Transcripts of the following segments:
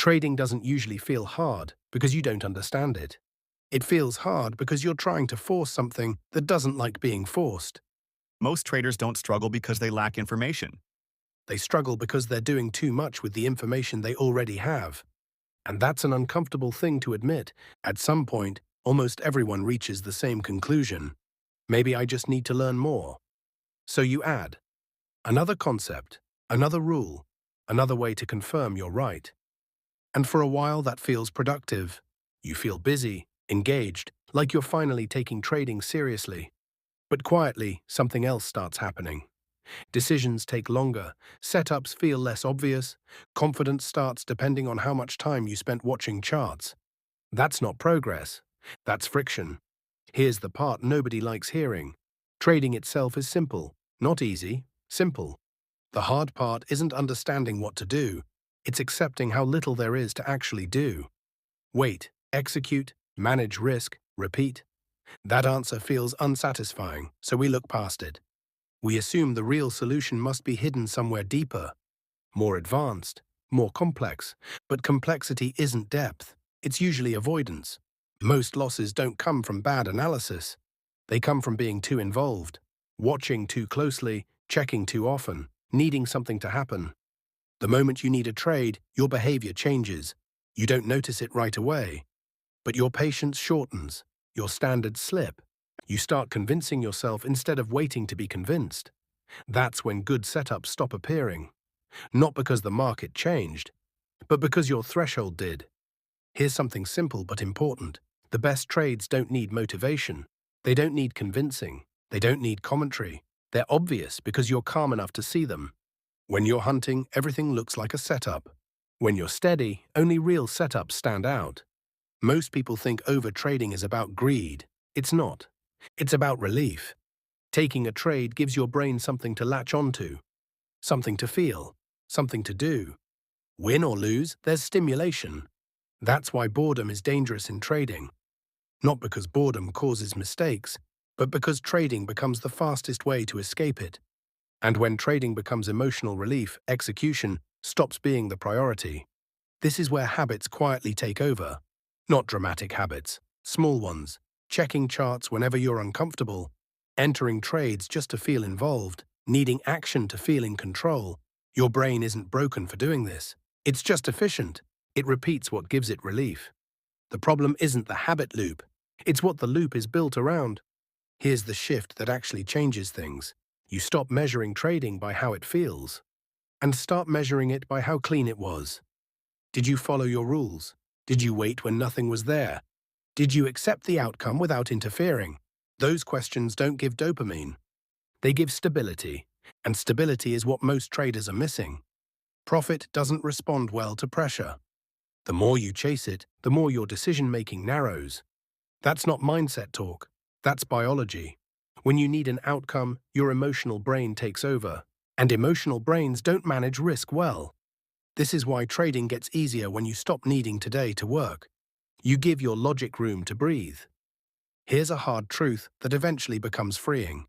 Trading doesn't usually feel hard because you don't understand it. It feels hard because you're trying to force something that doesn't like being forced. Most traders don't struggle because they lack information. They struggle because they're doing too much with the information they already have. And that's an uncomfortable thing to admit. At some point, almost everyone reaches the same conclusion. Maybe I just need to learn more. So you add another concept, another rule, another way to confirm you're right. And for a while that feels productive. You feel busy, engaged, like you're finally taking trading seriously. But quietly, something else starts happening. Decisions take longer, setups feel less obvious, confidence starts depending on how much time you spent watching charts. That's not progress. That's friction. Here's the part nobody likes hearing. Trading itself is simple, not easy, simple. The hard part isn't understanding what to do, it's accepting how little there is to actually do. Wait, execute, manage risk, repeat. That answer feels unsatisfying, so we look past it. We assume the real solution must be hidden somewhere deeper, more advanced, more complex. But complexity isn't depth, it's usually avoidance. Most losses don't come from bad analysis. They come from being too involved, watching too closely, checking too often, needing something to happen. The moment you need a trade, your behavior changes. You don't notice it right away. But your patience shortens, your standards slip. You start convincing yourself instead of waiting to be convinced. That's when good setups stop appearing. Not because the market changed, but because your threshold did. Here's something simple but important. The best trades don't need motivation. They don't need convincing. They don't need commentary. They're obvious because you're calm enough to see them. When you're hunting, everything looks like a setup. When you're steady, only real setups stand out. Most people think overtrading is about greed. It's not. It's about relief. Taking a trade gives your brain something to latch onto, something to feel, something to do. Win or lose, there's stimulation. That's why boredom is dangerous in trading. Not because boredom causes mistakes, but because trading becomes the fastest way to escape it. And when trading becomes emotional relief, execution stops being the priority. This is where habits quietly take over. Not dramatic habits, small ones. Checking charts whenever you're uncomfortable, entering trades just to feel involved, needing action to feel in control. Your brain isn't broken for doing this. It's just efficient. It repeats what gives it relief. The problem isn't the habit loop. It's what the loop is built around. Here's the shift that actually changes things. You stop measuring trading by how it feels, and start measuring it by how clean it was. Did you follow your rules? Did you wait when nothing was there? Did you accept the outcome without interfering? Those questions don't give dopamine. They give stability, and stability is what most traders are missing. Profit doesn't respond well to pressure. The more you chase it, the more your decision-making narrows. That's not mindset talk. That's biology. When you need an outcome, your emotional brain takes over, and emotional brains don't manage risk well. This is why trading gets easier when you stop needing today to work. You give your logic room to breathe. Here's a hard truth that eventually becomes freeing.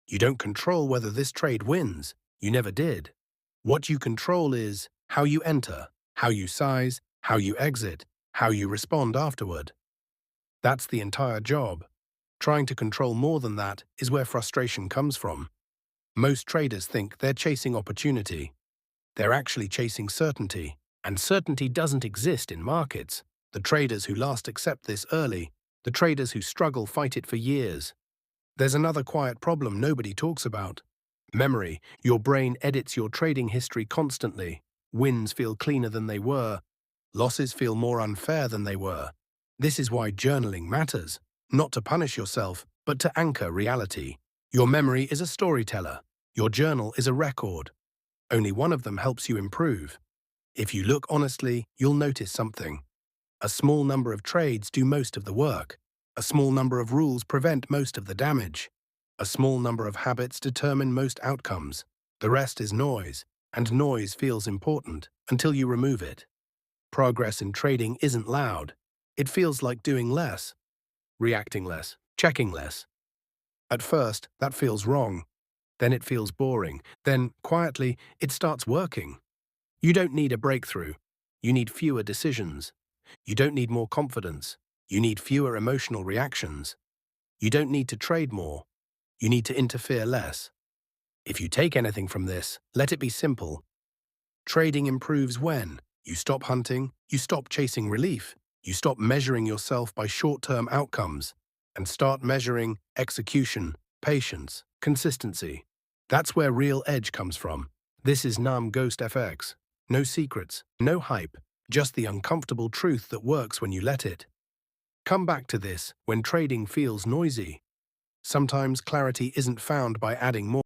You don't control whether this trade wins. You never did. What you control is how you enter, how you size, how you exit, how you respond afterward. That's the entire job. Trying to control more than that is where frustration comes from. Most traders think they're chasing opportunity. They're actually chasing certainty, and certainty doesn't exist in markets. The traders who last accept this early, the traders who struggle fight it for years. There's another quiet problem nobody talks about. Memory. Your brain edits your trading history constantly. Wins feel cleaner than they were. Losses feel more unfair than they were. This is why journaling matters. Not to punish yourself, but to anchor reality. Your memory is a storyteller. Your journal is a record. Only one of them helps you improve. If you look honestly, you'll notice something. A small number of trades do most of the work. A small number of rules prevent most of the damage. A small number of habits determine most outcomes. The rest is noise, and noise feels important until you remove it. Progress in trading isn't loud. It feels like doing less, reacting less, checking less. At first, that feels wrong. Then it feels boring. Then, quietly, it starts working. You don't need a breakthrough. You need fewer decisions. You don't need more confidence. You need fewer emotional reactions. You don't need to trade more. You need to interfere less. If you take anything from this, let it be simple. Trading improves when you stop hunting, you stop chasing relief, you stop measuring yourself by short-term outcomes, and start measuring execution, patience, consistency. That's where real edge comes from. This is Nam Ghost FX. No secrets, no hype, just the uncomfortable truth that works when you let it. Come back to this when trading feels noisy. Sometimes clarity isn't found by adding more.